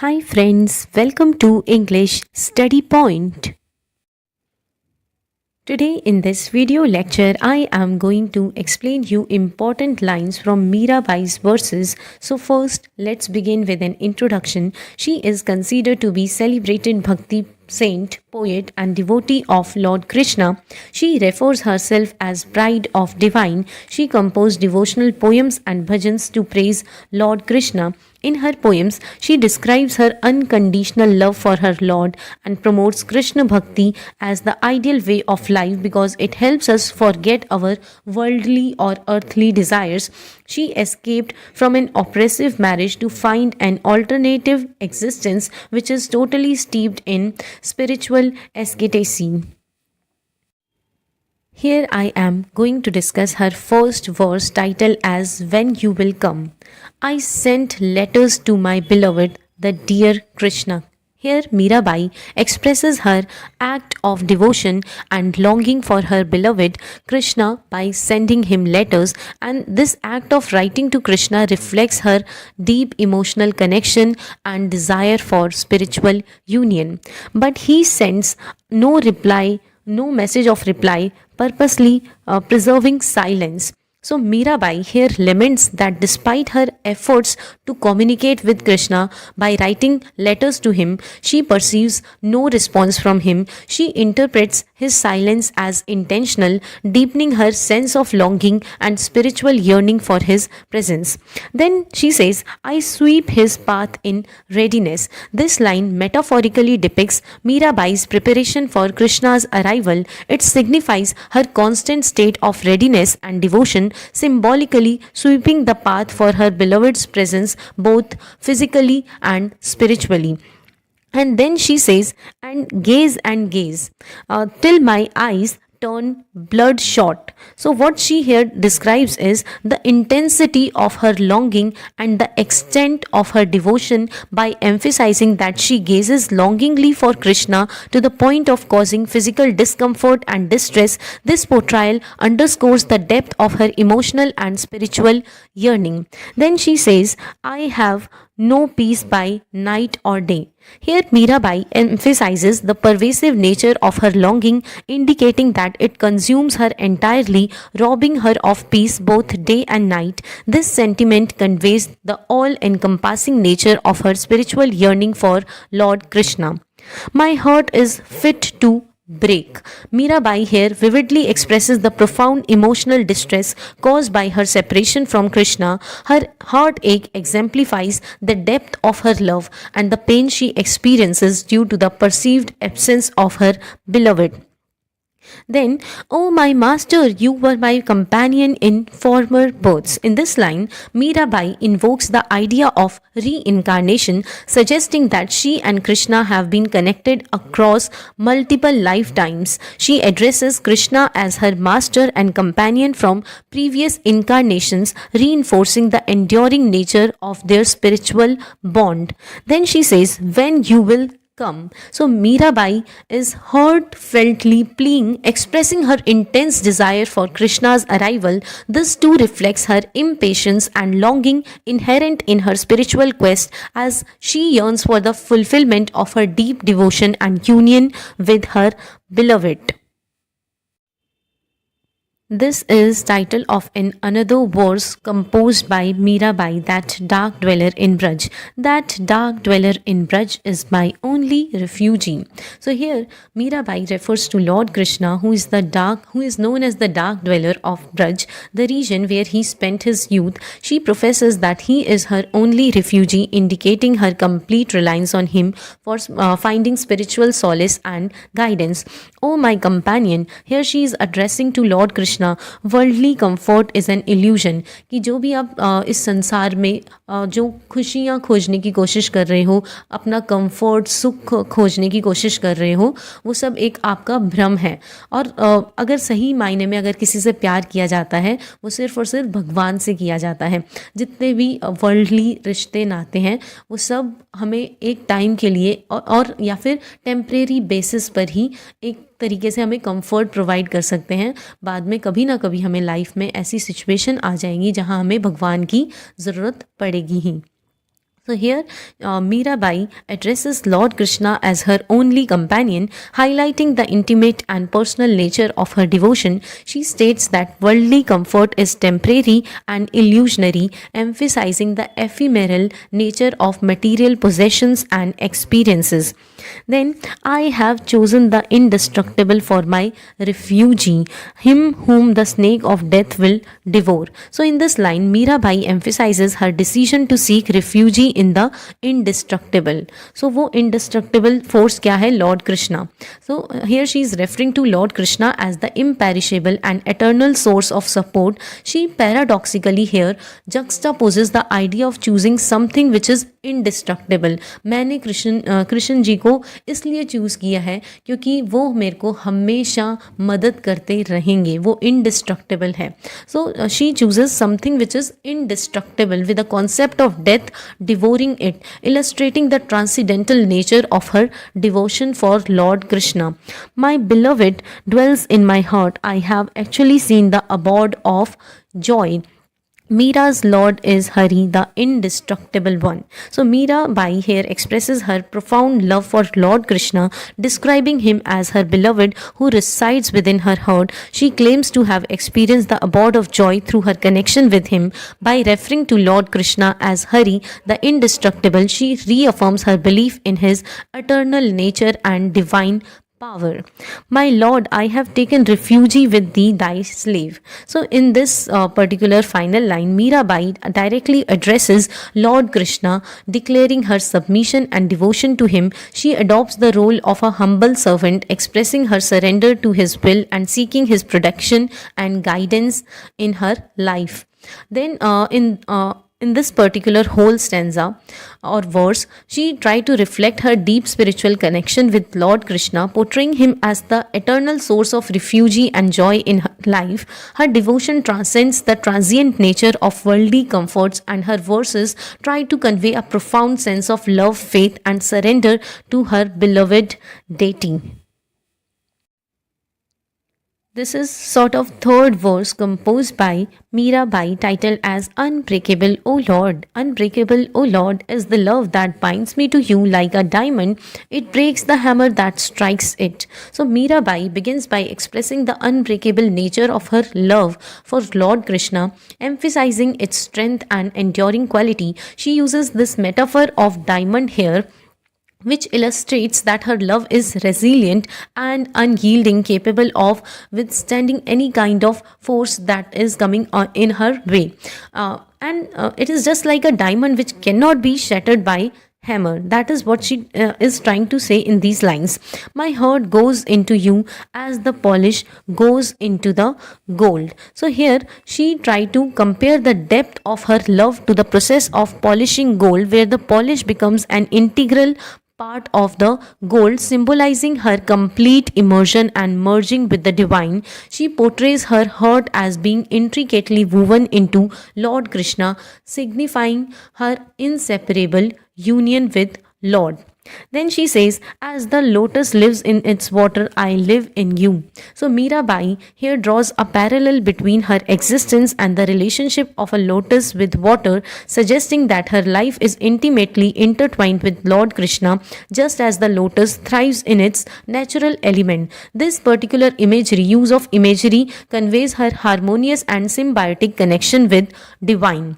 Hi friends, welcome to English Study Point. Today in this video lecture I am going to explain you important lines from Mirabai's verses. So first let's begin with an introduction. She is considered to be celebrated Bhakti saint, poet and devotee of Lord Krishna. She refers herself as bride of divine. She composed devotional poems and bhajans to praise Lord Krishna. In her poems, she describes her unconditional love for her Lord and promotes Krishna Bhakti as the ideal way of life because it helps us forget our worldly or earthly desires. She escaped from an oppressive marriage to find an alternative existence which is totally steeped in spiritual asceticism. Here I am going to discuss her first verse titled as When You Will Come. I sent letters to my beloved, the dear Krishna. Here Mirabai expresses her act of devotion and longing for her beloved Krishna by sending him letters, and this act of writing to Krishna reflects her deep emotional connection and desire for spiritual union. But he sends no message of reply, purposely preserving silence. So Mirabai here laments that despite her efforts to communicate with Krishna by writing letters to him, she perceives no response from him. She interprets his silence as intentional, deepening her sense of longing and spiritual yearning for his presence. Then she says, I sweep his path in readiness. This line metaphorically depicts Mirabai's preparation for Krishna's arrival. It signifies her constant state of readiness and devotion, symbolically sweeping the path for her beloved's presence both physically and spiritually. And then she says, and gaze, till my eyes turn bloodshot. So, what she here describes is the intensity of her longing and the extent of her devotion by emphasizing that she gazes longingly for Krishna to the point of causing physical discomfort and distress. This portrayal underscores the depth of her emotional and spiritual yearning. Then she says, I have no peace by night or day. Here, Mirabai emphasizes the pervasive nature of her longing, indicating that it consumes her entirely, robbing her of peace both day and night. This sentiment conveys the all encompassing nature of her spiritual yearning for Lord Krishna. My heart is fit to break. Mirabai here vividly expresses the profound emotional distress caused by her separation from Krishna. Her heartache exemplifies the depth of her love and the pain she experiences due to the perceived absence of her beloved. Then, oh my master, you were my companion in former births. In this line, Mirabai invokes the idea of reincarnation, suggesting that she and Krishna have been connected across multiple lifetimes. She addresses Krishna as her master and companion from previous incarnations, reinforcing the enduring nature of their spiritual bond. Then she says, when you will come. So Mirabai is heartfeltly pleading, expressing her intense desire for Krishna's arrival. This too reflects her impatience and longing inherent in her spiritual quest as she yearns for the fulfillment of her deep devotion and union with her beloved. This is title of another verse composed by Mirabai, that dark dweller in Braj. That dark dweller in Braj is my only refugee. So here Mirabai refers to Lord Krishna, who is known as the dark dweller of Braj, the region where he spent his youth. She professes that he is her only refugee, indicating her complete reliance on him for finding spiritual solace and guidance. Oh my companion, here she is addressing to Lord Krishna. Worldly comfort is an illusion कि जो भी आप इस संसार में जो खुशियाँ खोजने की कोशिश कर रहे हो, अपना कंफर्ट सुख खोजने की कोशिश कर रहे हो, वो सब एक आपका भ्रम है. और अगर सही मायने में अगर किसी से प्यार किया जाता है, वो सिर्फ और सिर्फ भगवान से किया जाता है. जितने भी वर्ल्डली रिश्ते नाते हैं वो सब हमें एक टाइम के लिए और या फिर टेम्परेरी बेसिस पर ही एक तरीके से हमें कंफर्ट प्रोवाइड कर सकते हैं. बाद में कभी ना कभी हमें लाइफ में ऐसी सिचुएशन आ जाएंगी जहां हमें भगवान की ज़रूरत पड़ेगी ही. So here, Mirabai addresses Lord Krishna as her only companion, highlighting the intimate and personal nature of her devotion. She states that worldly comfort is temporary and illusionary, emphasizing the ephemeral nature of material possessions and experiences. Then, I have chosen the indestructible for my refugee, him whom the snake of death will devour. So, in this line, Mirabai emphasizes her decision to seek refuge in the indestructible. So, वो indestructible force क्या है? Lord Krishna. So, here she is referring to Lord Krishna as the imperishable and eternal source of support. She paradoxically here juxtaposes the idea of choosing something which is indestructible. मैंने कृष्ण जी को इसलिए choose किया है क्योंकि वो मेरे को हमेशा मदद करते रहेंगे, वो indestructible है. So she chooses something which is indestructible with the concept of death devouring it, illustrating the transcendental nature of her devotion for Lord Krishna. My beloved dwells in my heart. I have actually seen the abode of joy. Mira's Lord is Hari, the indestructible one. So Mira Bai here expresses her profound love for Lord Krishna, describing him as her beloved who resides within her heart. She claims to have experienced the abode of joy through her connection with him. By referring to Lord Krishna as Hari, the indestructible, she reaffirms her belief in his eternal nature and divine power. My Lord, I have taken refuge with thee, thy slave. So, in this particular final line, Mirabai directly addresses Lord Krishna, declaring her submission and devotion to him. She adopts the role of a humble servant, expressing her surrender to his will and seeking his protection and guidance in her life. Then, in this particular whole stanza or verse, she tried to reflect her deep spiritual connection with Lord Krishna, portraying him as the eternal source of refuge and joy in her life. Her devotion transcends the transient nature of worldly comforts, and her verses try to convey a profound sense of love, faith, and surrender to her beloved deity. This is sort of third verse composed by Mirabai titled as Unbreakable, O Lord. Unbreakable, O Lord, is the love that binds me to you like a diamond. It breaks the hammer that strikes it. So Mirabai begins by expressing the unbreakable nature of her love for Lord Krishna, emphasizing its strength and enduring quality. She uses this metaphor of diamond here, which illustrates that her love is resilient and unyielding, capable of withstanding any kind of force that is coming in her way. And it is just like a diamond which cannot be shattered by hammer. That is what she is trying to say in these lines. My heart goes into you as the polish goes into the gold. So here she tried to compare the depth of her love to the process of polishing gold, where the polish becomes an integral part of the gold, symbolizing her complete immersion and merging with the divine. She portrays her heart as being intricately woven into Lord Krishna, signifying her inseparable union with Lord. Then she says, as the lotus lives in its water, I live in you. So Mirabai here draws a parallel between her existence and the relationship of a lotus with water, suggesting that her life is intimately intertwined with Lord Krishna, just as the lotus thrives in its natural element. This particular use of imagery conveys her harmonious and symbiotic connection with divine.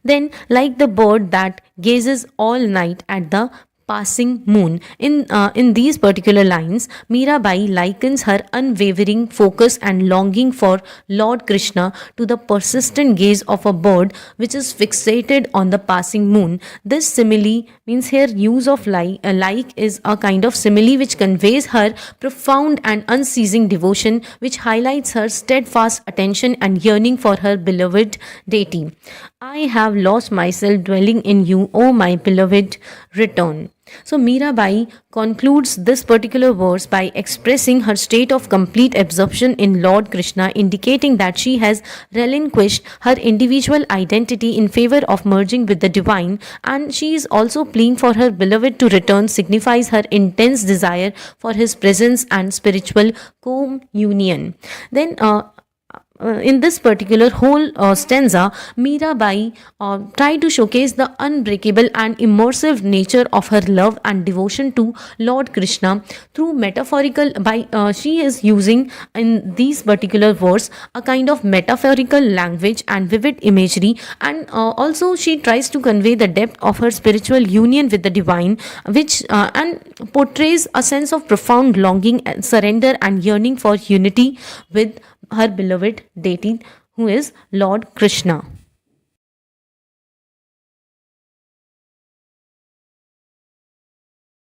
Then, like the bird that gazes all night at the passing moon. In these particular lines, Mirabai likens her unwavering focus and longing for Lord Krishna to the persistent gaze of a bird which is fixated on the passing moon. This simile means here use of like is a kind of simile which conveys her profound and unceasing devotion, which highlights her steadfast attention and yearning for her beloved deity. I have lost myself dwelling in you, O my beloved, return. So Mirabai concludes this particular verse by expressing her state of complete absorption in Lord Krishna, indicating that she has relinquished her individual identity in favor of merging with the divine, and she is also pleading for her beloved to return, signifies her intense desire for his presence and spiritual communion. Then in this particular whole stanza, Mirabai tried to showcase the unbreakable and immersive nature of her love and devotion to Lord Krishna through metaphorical. By she is using in these particular verse a kind of metaphorical language and vivid imagery, and also she tries to convey the depth of her spiritual union with the divine, which and portrays a sense of profound longing and surrender and yearning for unity with her beloved deity, who is Lord Krishna.